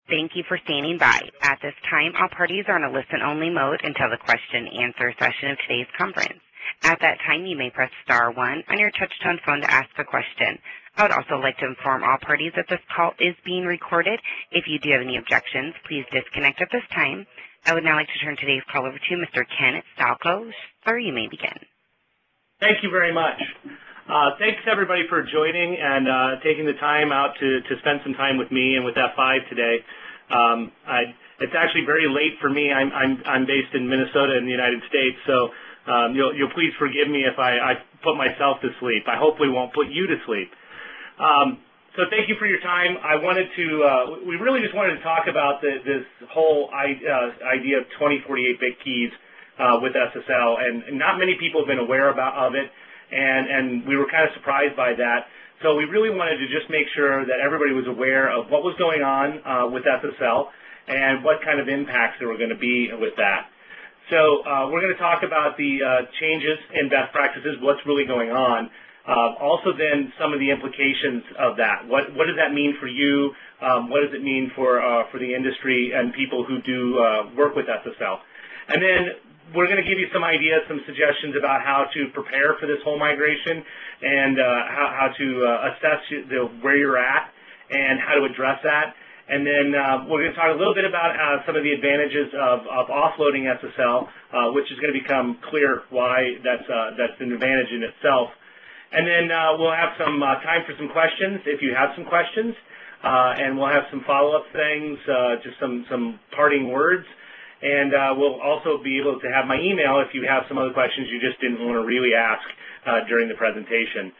Thank you for standing by. At this time, all parties are in a listen-only mode until the question-answer session of today's conference. At that time, you may press star 1 on your touch-tone phone to ask a question. I would also like to inform all parties that this call is being recorded. If you do have any objections, please disconnect at this time. I would now like to turn today's call over to Mr. Ken Stalko. Sir, you may begin. Thank you very much. Thanks, everybody, for joining and taking the time out to spend some time with me and with F5 today. It's actually very late for me. I'm based in Minnesota in the United States, so you'll please forgive me if I put myself to sleep. I hopefully won't put you to sleep. So thank you for your time. We really just wanted to talk about this whole idea of 2048-bit keys with SSL, and not many people have been aware of it, and we were kind of surprised by that. So we really wanted to just make sure that everybody was aware of what was going on with SSL and what kind of impacts there were going to be with that. So we're going to talk about the changes in best practices, what's really going on. Also then some of the implications of that. What does that mean for you? What does it mean for the industry and people who do work with SSL? And then we're going to give you some ideas, some suggestions about how to prepare for this whole migration and how to assess where you're at and how to address that. And then we're going to talk a little bit about some of the advantages of offloading SSL, which is going to become clear why that's an advantage in itself. And then we'll have some time for some questions, if you have some questions. And we'll have some follow-up things, just some parting words. And we'll also be able to have my email if you have some other questions you just didn't want to really ask during the presentation.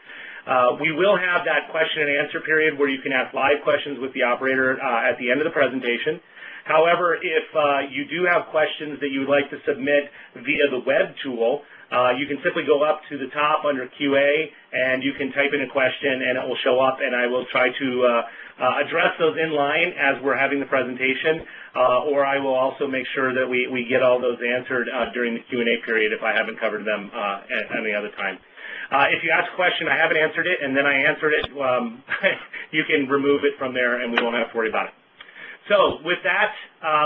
We will have that question and answer period where you can ask live questions with the operator at the end of the presentation. However, if you do have questions that you would like to submit via the web tool, you can simply go up to the top under QA, and you can type in a question, and it will show up, and I will try to address those in line as we're having the presentation, or I will also make sure that we get all those answered during the Q&A period if I haven't covered them at any other time. If you ask a question, I haven't answered it, and then I answered it, you can remove it from there, and we won't have to worry about it. So with that,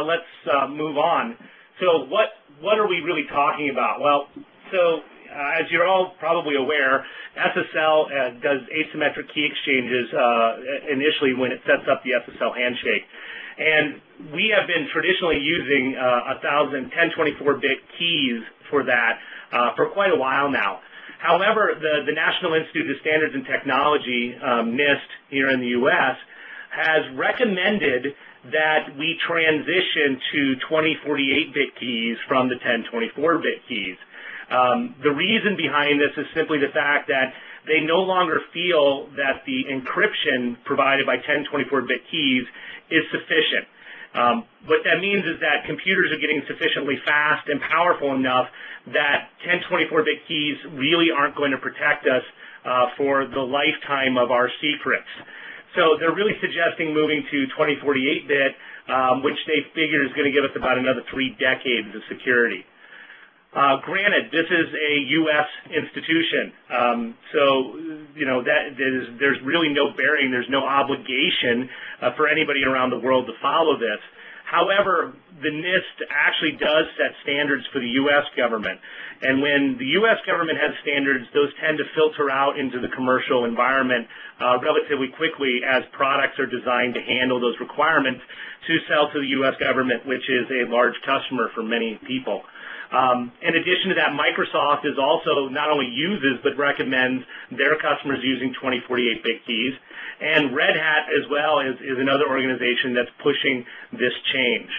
let's move on. So what are we really talking about? Well, so as you're all probably aware, SSL does asymmetric key exchanges initially when it sets up the SSL handshake. And we have been traditionally using 1024-bit keys for that for quite a while now. However, the National Institute of Standards and Technology, NIST, here in the U.S., has recommended that we transition to 2048-bit keys from the 1024-bit keys. The reason behind this is simply the fact that they no longer feel that the encryption provided by 1024-bit keys is sufficient. What that means is that computers are getting sufficiently fast and powerful enough that 1024-bit keys really aren't going to protect us for the lifetime of our secrets. So they're really suggesting moving to 2048-bit, which they figure is going to give us about another 3 decades of security. Granted, this is a U.S. institution, so there's really no bearing, there's no obligation for anybody around the world to follow this. However, the NIST actually does set standards for the U.S. government, and when the U.S. government has standards, those tend to filter out into the commercial environment relatively quickly as products are designed to handle those requirements to sell to the U.S. government, which is a large customer for many people. In addition to that, Microsoft is also not only uses but recommends their customers using 2048-bit keys, and Red Hat as well is another organization that's pushing this change.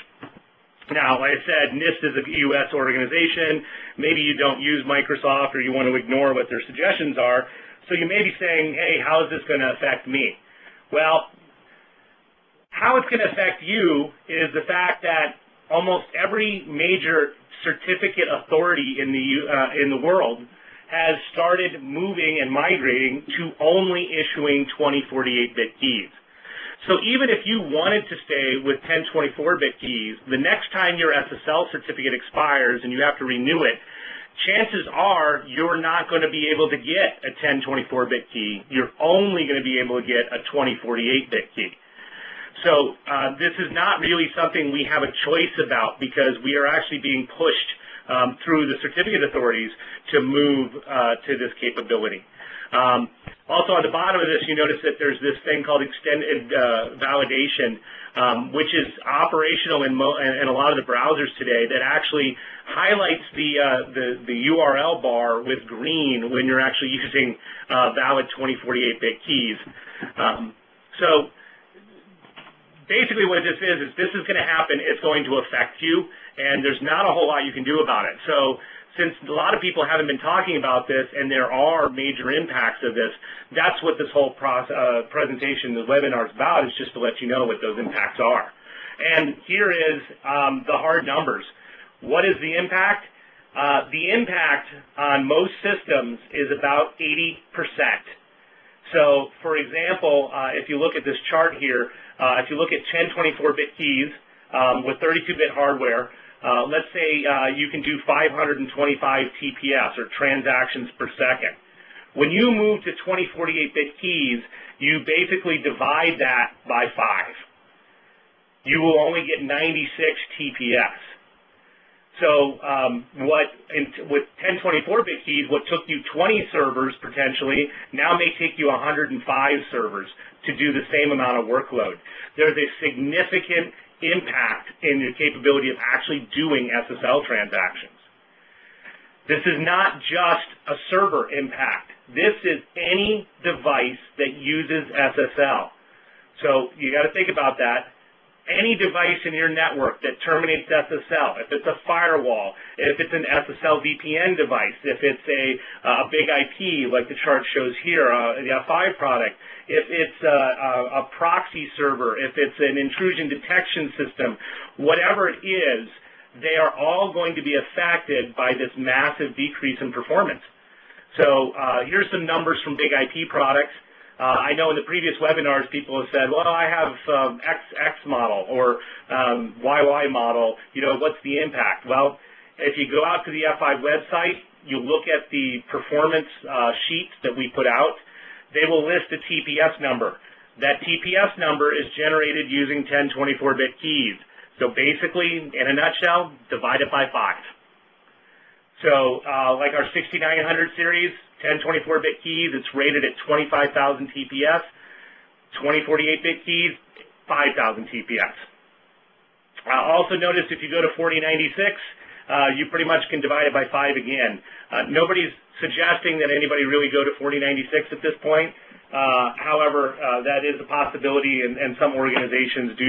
Now, like I said, NIST is a U.S. organization. Maybe you don't use Microsoft or you want to ignore what their suggestions are, so you may be saying, hey, how is this going to affect me? Well, how it's going to affect you is the fact that almost every major certificate authority in the world has started moving and migrating to only issuing 2048-bit keys. So even if you wanted to stay with 1024-bit keys, the next time your SSL certificate expires and you have to renew it, chances are you're not going to be able to get a 1024-bit key. You're only going to be able to get a 2048-bit key. So this is not really something we have a choice about, because we are actually being pushed through the certificate authorities to move to this capability. Also, on the bottom of this, you notice that there's this thing called extended validation, which is operational in a lot of the browsers today, that actually highlights the URL bar with green when you're actually using valid 2048-bit keys. So basically what this is this is going to happen. It's going to affect you, and there's not a whole lot you can do about it. So since a lot of people haven't been talking about this, and there are major impacts of this, that's what this whole presentation, the webinar, is about, is just to let you know what those impacts are. And here is the hard numbers. What is the impact? The impact on most systems is about 80%. So, for example, if you look at this chart here, if you look at 1024-bit keys with 32-bit hardware, let's say you can do 525 TPS, or transactions per second. When you move to 2048-bit keys, you basically divide that by 5. You will only get 96 TPS. So with 1024-bit keys, what took you 20 servers potentially now may take you 105 servers to do the same amount of workload. There's a significant impact in the capability of actually doing SSL transactions. This is not just a server impact. This is any device that uses SSL. So you got to think about that. Any device in your network that terminates SSL, if it's a firewall, if it's an SSL VPN device, if it's a big IP like the chart shows here, the F5 product, if it's a proxy server, if it's an intrusion detection system, whatever it is, they are all going to be affected by this massive decrease in performance. So here's some numbers from big IP products. I know in the previous webinars people have said, well, I have XX model or YY model, what's the impact? Well, if you go out to the F5 website, you look at the performance sheets that we put out, they will list a TPS number. That TPS number is generated using 1024-bit keys. So basically, in a nutshell, divide it by 5. So like our 6900 series, 1024-bit keys, it's rated at 25,000 TPS. 2048-bit keys, 5,000 TPS. Also notice if you go to 4096, you pretty much can divide it by 5 again. Nobody's suggesting that anybody really go to 4096 at this point. However, that is a possibility, and some organizations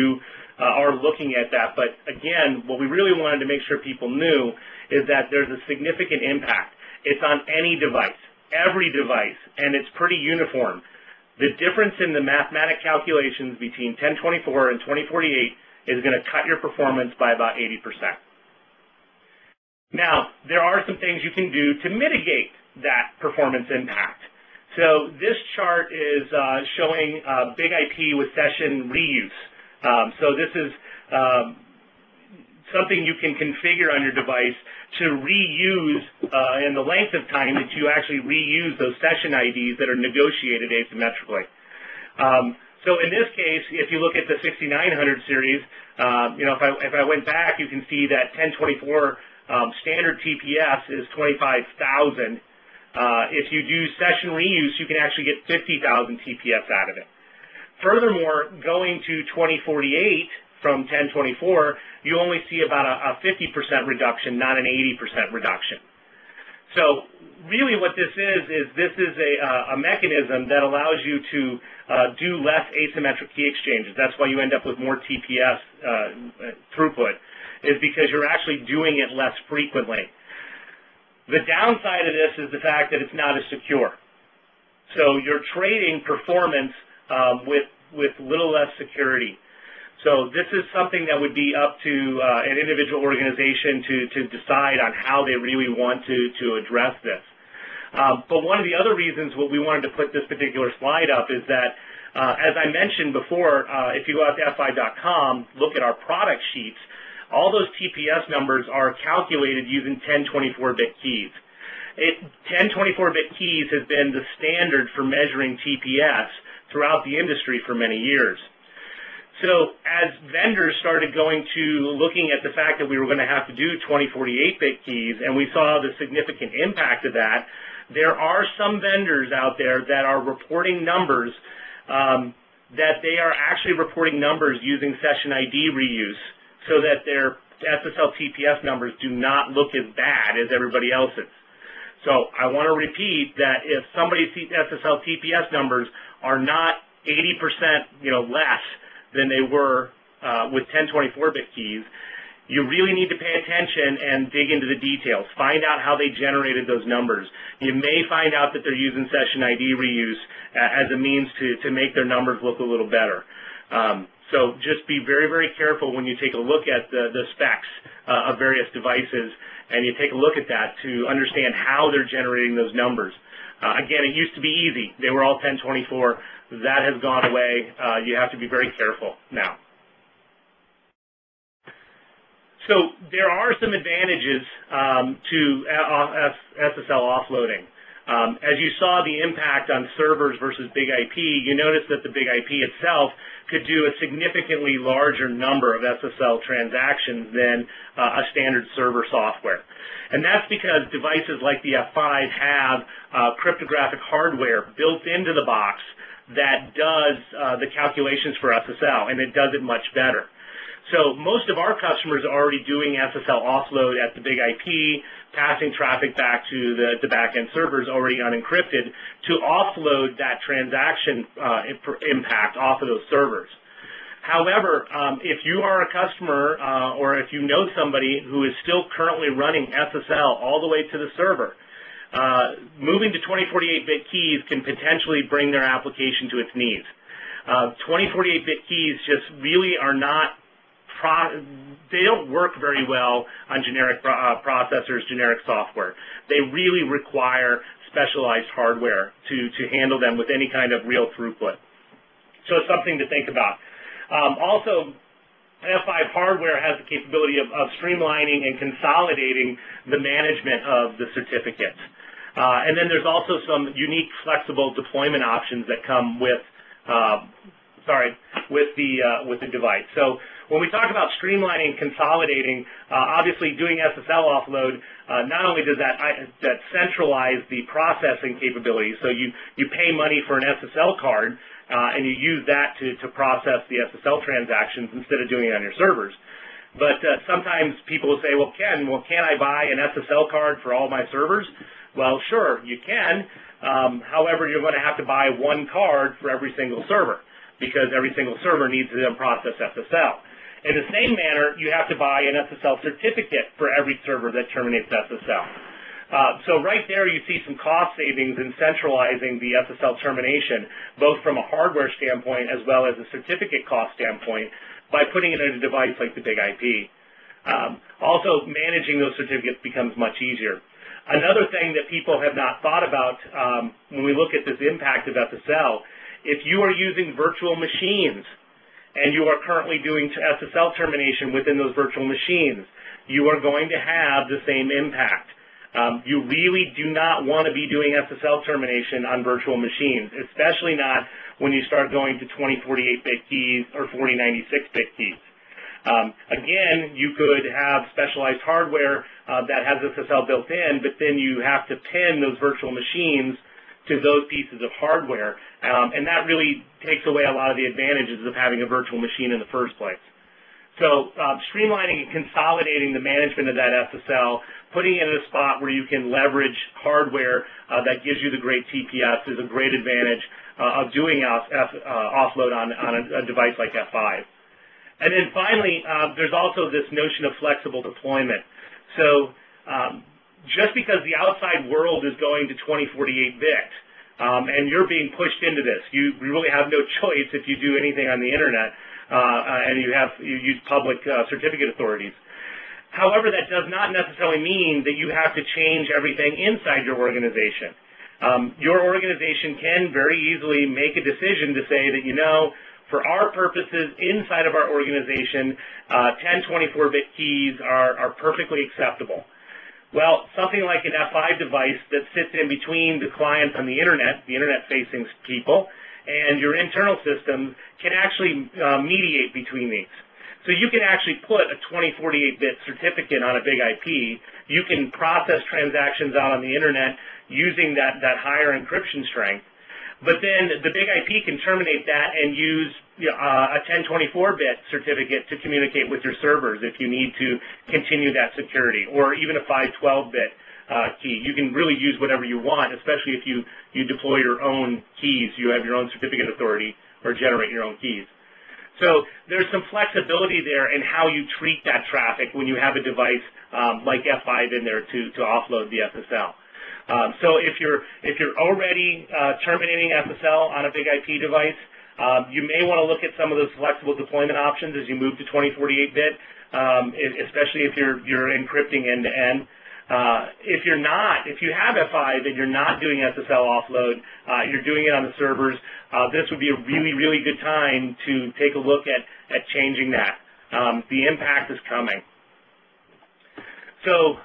are looking at that. But again, what we really wanted to make sure people knew is that there's a significant impact. It's on any device, every device, and it's pretty uniform. The difference in the mathematic calculations between 1024 and 2048 is going to cut your performance by about 80%. Now, there are some things you can do to mitigate that performance impact. So this chart is showing big IP with session reuse. So this is something you can configure on your device to reuse in the length of time that you actually reuse those session IDs that are negotiated asymmetrically. So in this case, if you look at the 6900 series, if I went back, you can see that 1024 standard TPS is 25,000. If you do session reuse, you can actually get 50,000 TPS out of it. Furthermore, going to 2048 from 1024, you only see about a 50% reduction, not an 80% reduction. So really what this is a mechanism that allows you to do less asymmetric key exchanges. That's why you end up with more TPS throughput, is because you're actually doing it less frequently. The downside of this is the fact that it's not as secure. So you're trading performance with little less security. So this is something that would be up to an individual organization to decide on how they really want to address this. But one of the other reasons what we wanted to put this particular slide up is that, as I mentioned before, if you go out to f5.com, look at our product sheets, all those TPS numbers are calculated using 1024-bit keys. 1024-bit keys has been the standard for measuring TPS throughout the industry for many years. So as vendors started going to looking at the fact that we were going to have to do 2048-bit keys, and we saw the significant impact of that, there are some vendors out there that are reporting numbers that they are actually reporting numbers using session ID reuse so that their SSL TPS numbers do not look as bad as everybody else's. So I want to repeat that if somebody's SSL TPS numbers are not 80% less than they were with 1024-bit keys, you really need to pay attention and dig into the details. Find out how they generated those numbers. You may find out that they're using session ID reuse as a means to make their numbers look a little better. So just be very, very careful when you take a look at the specs of various devices, and you take a look at that to understand how they're generating those numbers. Again, it used to be easy. They were all 1024. That has gone away. You have to be very careful now. So there are some advantages to SSL offloading. As you saw the impact on servers versus big IP, you noticed that the big IP itself could do a significantly larger number of SSL transactions than a standard server software. And that's because devices like the F5 have cryptographic hardware built into the box that does the calculations for SSL, and it does it much better. So most of our customers are already doing SSL offload at the big IP, passing traffic back to the back-end servers already unencrypted to offload that transaction impact off of those servers. However, if you are a customer or if you know somebody who is still currently running SSL all the way to the server, moving to 2048-bit keys can potentially bring their application to its knees. 2048-bit keys just really are not they don't work very well on generic processors, generic software. They really require specialized hardware to handle them with any kind of real throughput. So it's something to think about. Also, F5 hardware has the capability of streamlining and consolidating the management of the certificates. And then there's also some unique flexible deployment options that come with the device. So when we talk about streamlining and consolidating, obviously doing SSL offload, not only does that centralize the processing capability, so you pay money for an SSL card and you use that to process the SSL transactions instead of doing it on your servers. But sometimes people will say, well, can I buy an SSL card for all my servers? Well, sure, you can. However, you're going to have to buy one card for every single server because every single server needs to then process SSL. In the same manner, you have to buy an SSL certificate for every server that terminates SSL. So right there you see some cost savings in centralizing the SSL termination, both from a hardware standpoint as well as a certificate cost standpoint, by putting it in a device like the big IP. Also, managing those certificates becomes much easier. Another thing that people have not thought about when we look at this impact of SSL, if you are using virtual machines and you are currently doing SSL termination within those virtual machines, you are going to have the same impact. You really do not want to be doing SSL termination on virtual machines, especially not when you start going to 2048-bit keys or 4096-bit keys. Again, you could have specialized hardware that has SSL built in, but then you have to pin those virtual machines to those pieces of hardware, and that really takes away a lot of the advantages of having a virtual machine in the first place. So streamlining and consolidating the management of that SSL, putting it in a spot where you can leverage hardware that gives you the great TPS is a great advantage of doing offload on a device like F5. And then finally, there's also this notion of flexible deployment. So just because the outside world is going to 2048-bit and you're being pushed into this, you really have no choice if you do anything on the internet and you use public certificate authorities. However, that does not necessarily mean that you have to change everything inside your organization. Your organization can very easily make a decision to say that, for our purposes inside of our organization, 1024-bit keys are perfectly acceptable. Well, something like an F5 device that sits in between the clients on the internet-facing people, and your internal systems can actually mediate between these. So you can actually put a 2048-bit certificate on a big IP. You can process transactions out on the internet using that higher encryption strength. But then the big IP can terminate that and use a 1024-bit certificate to communicate with your servers if you need to continue that security, or even a 512-bit key. You can really use whatever you want, especially if you deploy your own keys. You have your own certificate authority or generate your own keys. So there's some flexibility there in how you treat that traffic when you have a device like F5 in there to offload the SSL. So if you're already terminating SSL on a big IP device, you may want to look at some of those flexible deployment options as you move to 2048-bit, especially if you're encrypting end-to-end. If you have F5 and you're not doing SSL offload, you're doing it on the servers, this would be a really, really good time to take a look at changing that. The impact is coming. So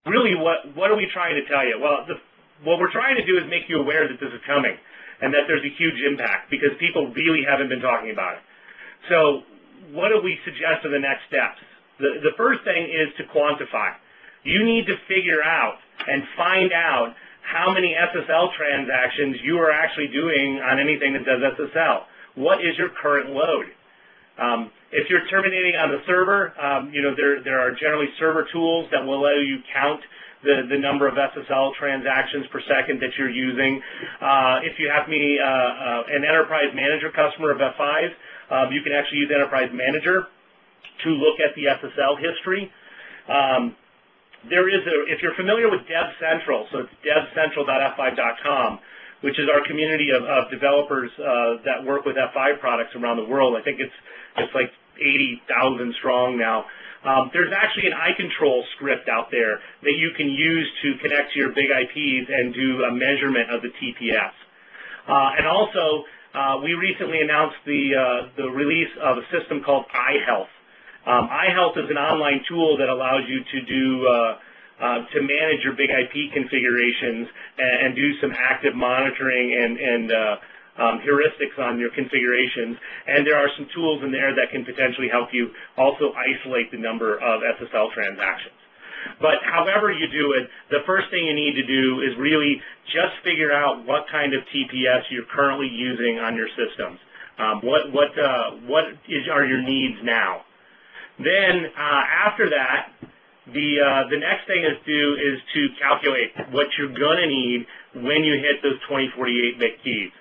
really, what are we trying to tell you? Well, what we're trying to do is make you aware that this is coming and that there's a huge impact, because people really haven't been talking about it. So what do we suggest are the next steps? The first thing is to quantify. You need to figure out and find out how many SSL transactions you are actually doing on anything that does SSL. What is your current load? If you're terminating on the server, there are generally server tools that will let you count the number of SSL transactions per second that you're using. If you have an Enterprise Manager customer of F5, you can actually use Enterprise Manager to look at the SSL history. If you're familiar with Dev Central, so it's devcentral.f5.com, which is our community of developers that work with F5 products around the world. I think it's like 80,000 strong now. There's actually an iControl script out there that you can use to connect to your big IPs and do a measurement of the TPS. And also, we recently announced the release of a system called iHealth. iHealth is an online tool that allows you to manage your big IP configurations and do some active monitoring and heuristics on your configurations. And there are some tools in there that can potentially help you also isolate the number of SSL transactions. But however you do it, the first thing you need to do is really just figure out what kind of TPS you're currently using on your systems. What are your needs now? Then after that, the next thing is to calculate what you're going to need when you hit those 2048-bit keys.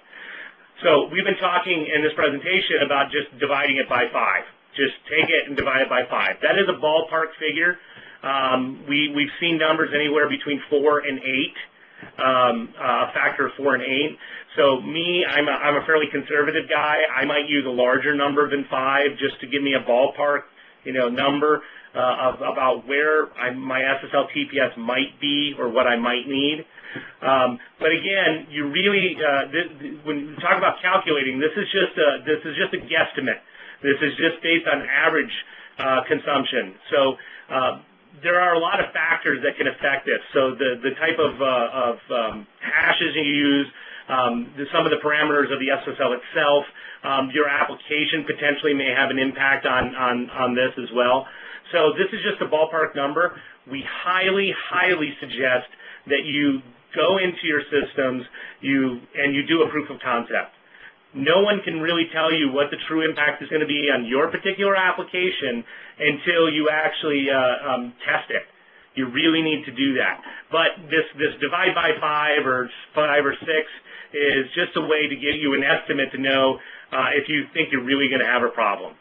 So we've been talking in this presentation about just dividing it by 5. Just take it and divide it by 5. That is a ballpark figure. We've seen numbers anywhere between 4 and 8, a factor of 4 and 8. So I'm a fairly conservative guy. I might use a larger number than 5 just to give me a ballpark number about where my SSL TPS might be or what I might need. But again, you really when you talk about calculating, this is just a guesstimate. This is just based on average consumption. So there are a lot of factors that can affect this. So the type of hashes you use, some of the parameters of the SSL itself, your application potentially may have an impact on this as well. So this is just a ballpark number. We highly, highly suggest that you go into your systems and you do a proof of concept. No one can really tell you what the true impact is going to be on your particular application until you actually test it. You really need to do that. But this divide by 5 or 5 or 6 is just a way to give you an estimate to know if you think you're really going to have a problem.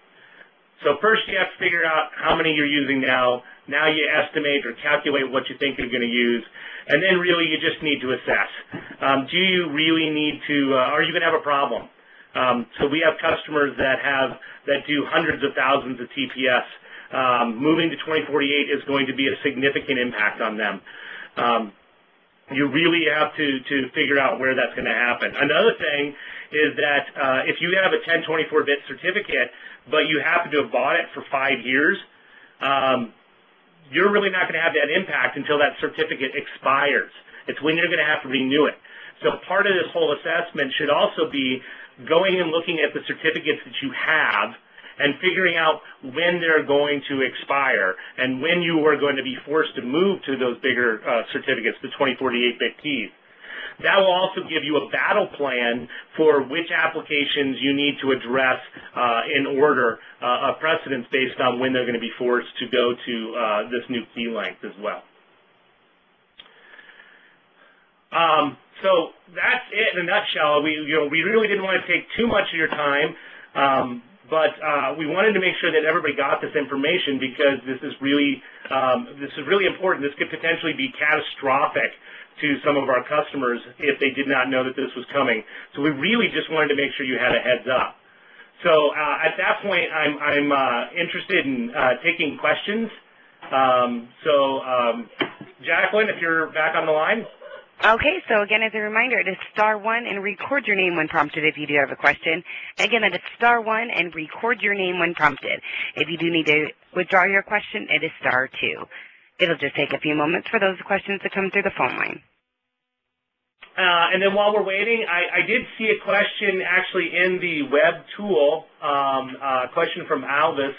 So first you have to figure out how many you're using now. Now you estimate or calculate what you think you're going to use. And then really you just need to assess. Do you really need to, are you going to have a problem? So we have customers that do hundreds of thousands of TPS. Moving to 2048 is going to be a significant impact on them. You really have to figure out where that's going to happen. Another thing is that if you have a 1024-bit certificate, but you happen to have bought it for 5 years, you're really not going to have that impact until that certificate expires. It's when you're going to have to renew it. So part of this whole assessment should also be going and looking at the certificates that you have and figuring out when they're going to expire and when you are going to be forced to move to those bigger certificates, the 2048-bit keys. That will also give you a battle plan for which applications you need to address in order of precedence based on when they're going to be forced to go to this new key length as well. So that's it in a nutshell. We really didn't want to take too much of your time, but we wanted to make sure that everybody got this information because this is really important. This could potentially be catastrophic to some of our customers if they did not know that this was coming. So we really just wanted to make sure you had a heads up. So at that point, I'm interested in taking questions. Jacqueline, if you're back on the line. Okay, so again, as a reminder, it is *1 and record your name when prompted if you do have a question. Again, that is *1 and record your name when prompted. If you do need to withdraw your question, it is *2. It'll just take a few moments for those questions to come through the phone line. And then while we're waiting, I did see a question actually in the web tool, a question from Alvis,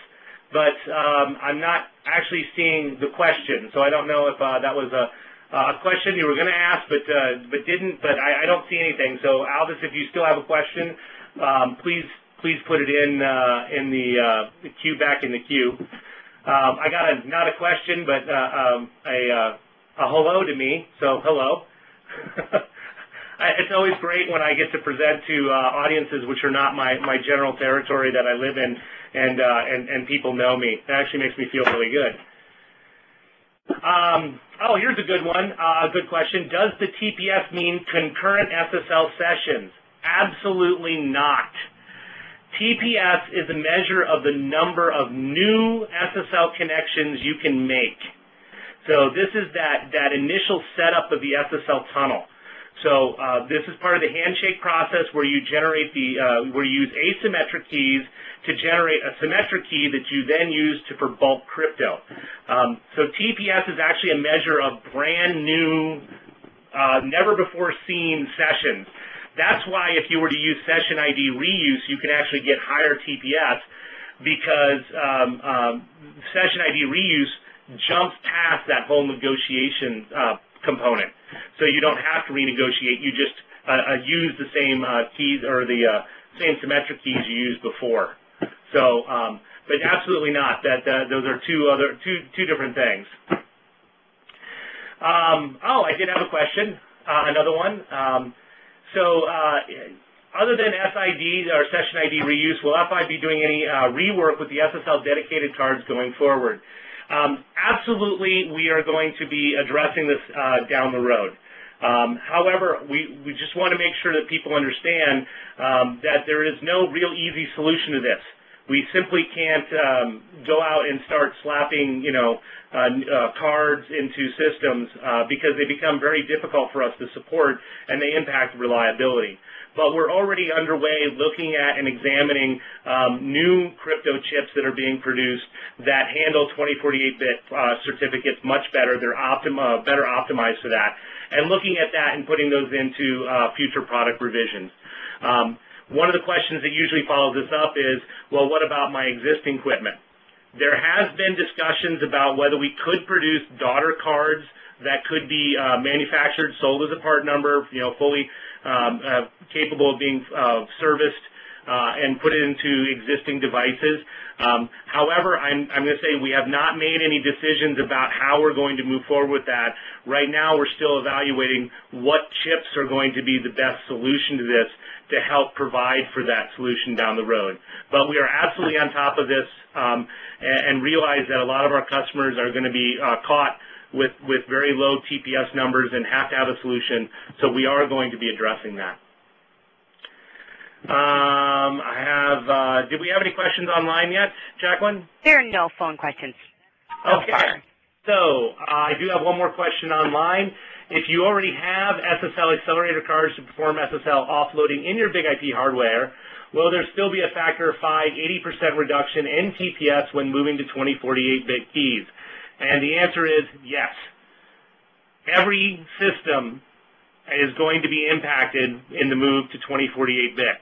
but I'm not actually seeing the question, so I don't know if that was a question you were going to ask but didn't, but I don't see anything. So Alvis, if you still have a question, please put it in the queue, back in the queue. I got not a question, but a hello to me, so hello. It's always great when I get to present to audiences which are not my general territory that I live in, and people know me. That actually makes me feel really good. Oh, here's a good one, a good question. Does the TPS mean concurrent SSL sessions? Absolutely not. TPS is a measure of the number of new SSL connections you can make. So this is that initial setup of the SSL tunnel. So this is part of the handshake process where you generate where you use asymmetric keys to generate a symmetric key that you then use for bulk crypto. So TPS is actually a measure of brand new, never before seen sessions. That's why if you were to use session ID reuse, you can actually get higher TPS because session ID reuse jumps past that whole negotiation component. So you don't have to renegotiate. You just use the same keys or the same symmetric keys you used before. So, but absolutely not. Those are two different things. Oh, I did have a question. Another one. Other than SID or session ID reuse, will FI be doing any rework with the SSL dedicated cards going forward? Absolutely, we are going to be addressing this down the road. However, we just want to make sure that people understand that there is no real easy solution to this. We simply can't go out and start slapping, cards into systems because they become very difficult for us to support and they impact reliability. But we're already underway looking at and examining new crypto chips that are being produced that handle 2048-bit certificates much better. They're better optimized for that. And looking at that and putting those into future product revisions. One of the questions that usually follows this up is, well, what about my existing equipment? There has been discussions about whether we could produce daughter cards that could be manufactured, sold as a part number, fully capable of being serviced and put it into existing devices. However, I'm going to say we have not made any decisions about how we're going to move forward with that. Right now, we're still evaluating what chips are going to be the best solution to this to help provide for that solution down the road. But we are absolutely on top of this and realize that a lot of our customers are going to be caught with very low TPS numbers and have to have a solution, so we are going to be addressing that. Did we have any questions online yet, Jacqueline? There are no phone questions. Okay. So I do have one more question online. If you already have SSL Accelerator Cards to perform SSL offloading in your big IP hardware, will there still be a factor of 80% reduction in TPS when moving to 2048-bit keys? And the answer is yes. Every system is going to be impacted in the move to 2048-bit.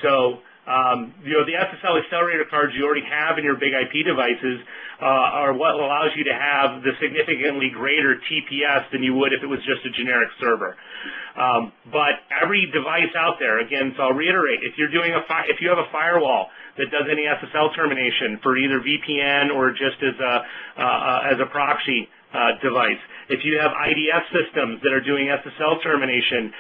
So, the SSL Accelerator Cards you already have in your big IP devices are what allows you to have the significantly greater TPS than you would if it was just a generic server. But every device out there, again, so I'll reiterate, if you have a firewall that does any SSL termination for either VPN or just as a proxy device, if you have IDS systems that are doing SSL termination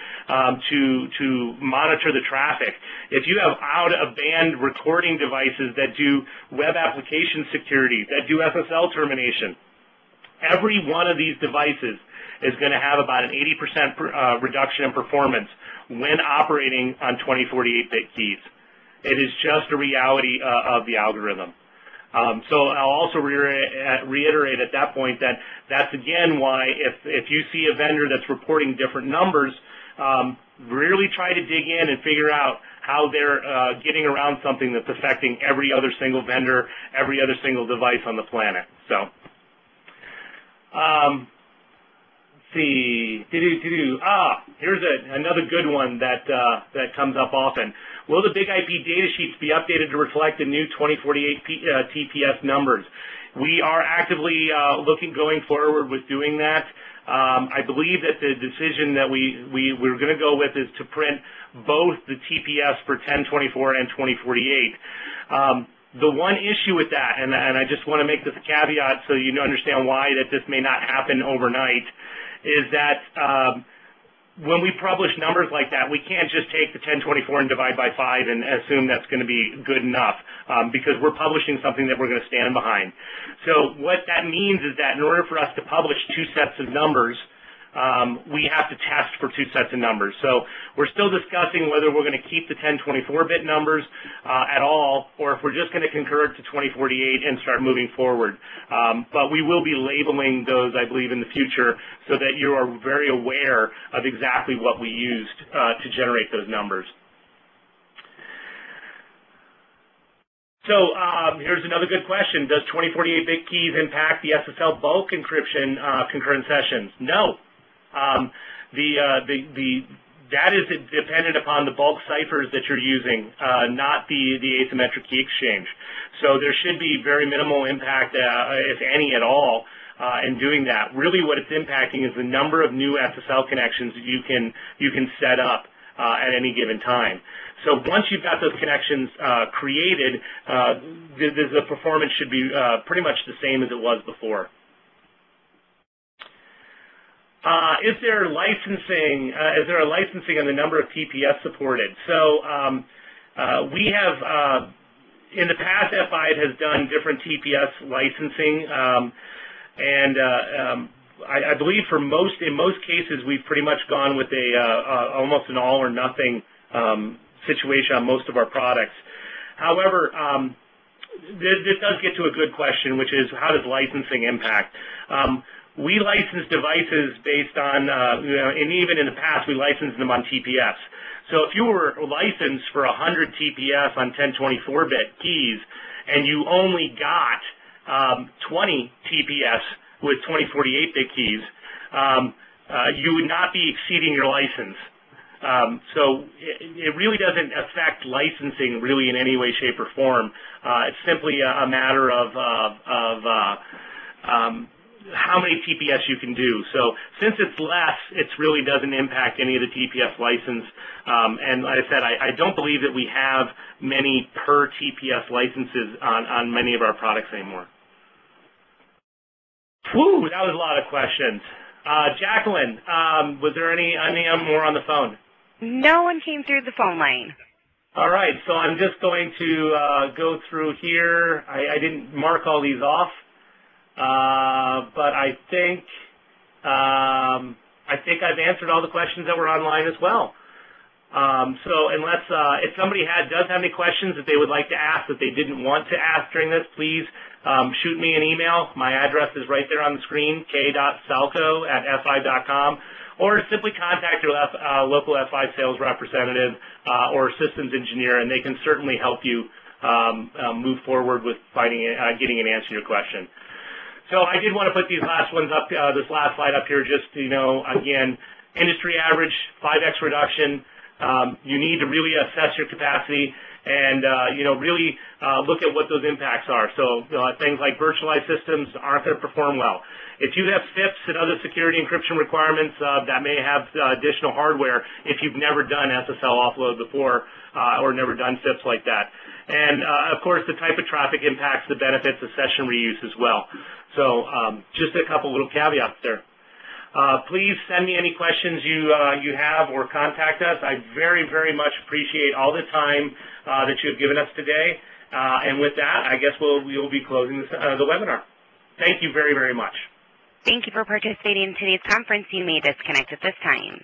to monitor the traffic, if you have out-of-band recording devices that do web application security, that do SSL termination, every one of these devices is going to have about an 80% reduction in performance when operating on 2048-bit keys. It is just a reality of the algorithm. So I'll also reiterate at that point that that's again why if you see a vendor that's reporting different numbers, really try to dig in and figure out how they're getting around something that's affecting every other single vendor, every other single device on the planet. So, let's see. Here's another good one that comes up often. Will the big IP data sheets be updated to reflect the new 2048 TPS numbers? We are actively going forward with doing that. I believe that the decision that we're going to go with is to print both the TPS for 1024 and 2048. The one issue with that, and I just want to make this a caveat so you understand why that this may not happen overnight, is that when we publish numbers like that, we can't just take the 1024 and divide by 5 and assume that's going to be good enough because we're publishing something that we're going to stand behind. So what that means is that in order for us to publish two sets of numbers, we have to test for two sets of numbers. So we're still discussing whether we're going to keep the 1024-bit numbers at all, or if we're just going to convert to 2048 and start moving forward. But we will be labeling those, I believe, in the future so that you are very aware of exactly what we used to generate those numbers. So here's another good question. Does 2048-bit keys impact the SSL bulk encryption concurrent sessions? No. That is dependent upon the bulk ciphers that you're using, not the asymmetric key exchange. So there should be very minimal impact, if any at all, in doing that. Really what it's impacting is the number of new SSL connections you can set up at any given time. So once you've got those connections created, the performance should be pretty much the same as it was before. Is there licensing? Is there a licensing on the number of TPS supported? So we have, in the past, F5 has done different TPS licensing, I believe in most cases we've pretty much gone with almost an all or nothing situation on most of our products. However, this does get to a good question, which is how does licensing impact? We license devices based on, and even in the past, we licensed them on TPS. So if you were licensed for 100 TPS on 1024-bit keys, and you only got 20 TPS with 2048-bit keys, you would not be exceeding your license. So it really doesn't affect licensing really in any way, shape, or form. It's simply a matter of how many TPS you can do. So since it's less, it really doesn't impact any of the TPS license. And like I said, I don't believe that we have many per TPS licenses on many of our products anymore. Whew, that was a lot of questions. Jacqueline, was there any more on the phone? No one came through the phone line. All right, so I'm just going to go through here. I didn't mark all these off. But I think I've answered all the questions that were online as well. So unless if somebody does have any questions that they would like to ask that they didn't want to ask during this, please shoot me an email. My address is right there on the screen, k.salco@f5.com, or simply contact your local F5 sales representative or systems engineer, and they can certainly help you move forward with getting an answer to your question. So I did want to put these last ones up, this last slide up here, just to, again, industry average 5x reduction. You need to really assess your capacity and really look at what those impacts are. So things like virtualized systems aren't going to perform well. If you have SIPs and other security encryption requirements that may have additional hardware, if you've never done SSL offload before or never done SIPs like that. And, of course, the type of traffic impacts the benefits of session reuse as well. So just a couple little caveats there. Please send me any questions you have or contact us. I very, very much appreciate all the time that you have given us today. And with that, I guess we will be closing the webinar. Thank you very, very much. Thank you for participating in today's conference. You may disconnect at this time.